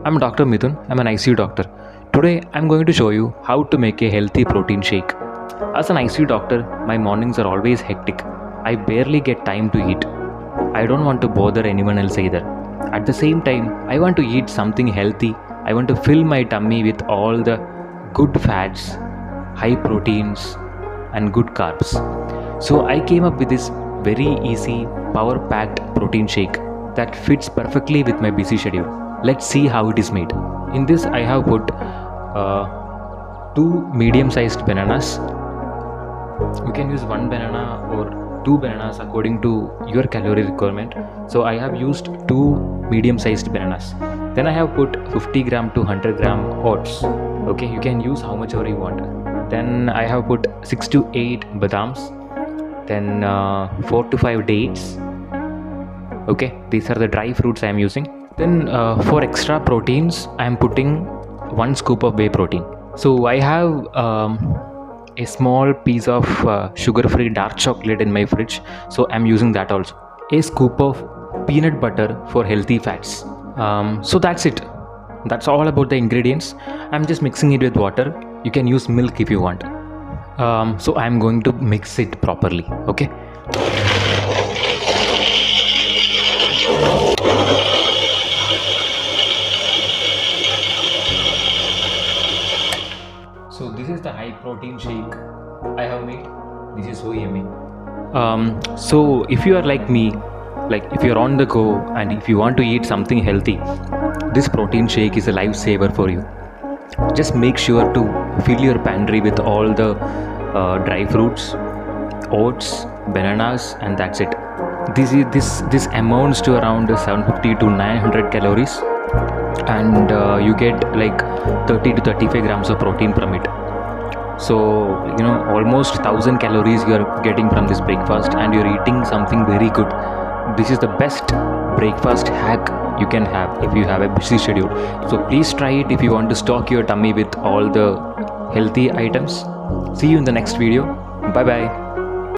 I'm Dr. Mithun. I'm an ICU doctor. Today, I'm going to show you how to make a healthy protein shake. As an ICU doctor, my mornings are always hectic. I barely get time to eat. I don't want to bother anyone else either. At the same time, I want to eat something healthy. I want to fill my tummy with all the good fats, high proteins, and good carbs. So I came up with this very easy, power-packed protein shake that fits perfectly with my busy schedule. Let's see how it is made. In this, I have put 2 medium-sized bananas. You can use 1 banana or 2 bananas according to your calorie requirement. So I have used 2 medium-sized bananas. Then I have put 50 gram to 100 gram oats. Okay, you can use how much ever you want. Then I have put 6 to 8 badams. Then 4 to 5 dates. Okay, these are the dry fruits I am using. Then for extra proteins, I am putting 1 scoop of whey protein. So I have a small piece of sugar-free dark chocolate in my fridge. So I am using that also. A scoop of peanut butter for healthy fats. So that's it. That's all about the ingredients. I'm just mixing it with water. You can use milk if you want. So I'm going to mix it properly. Okay. So this is the high protein shake I have made. This is so yummy. So if you are like me, like if you're on the go and if you want to eat something healthy, this protein shake is a lifesaver for you. Just make sure to fill your pantry with all the dry fruits, oats, bananas, and that's it. This amounts to around 750 to 900 calories, and you get like 30 to 35 grams of protein from it. So almost 1000 calories you are getting from this breakfast, and you're eating something very good. This is the best breakfast hack you can have if you have a busy schedule. So please try it if you want to stock your tummy with all the healthy items. See you in the next video. Bye bye.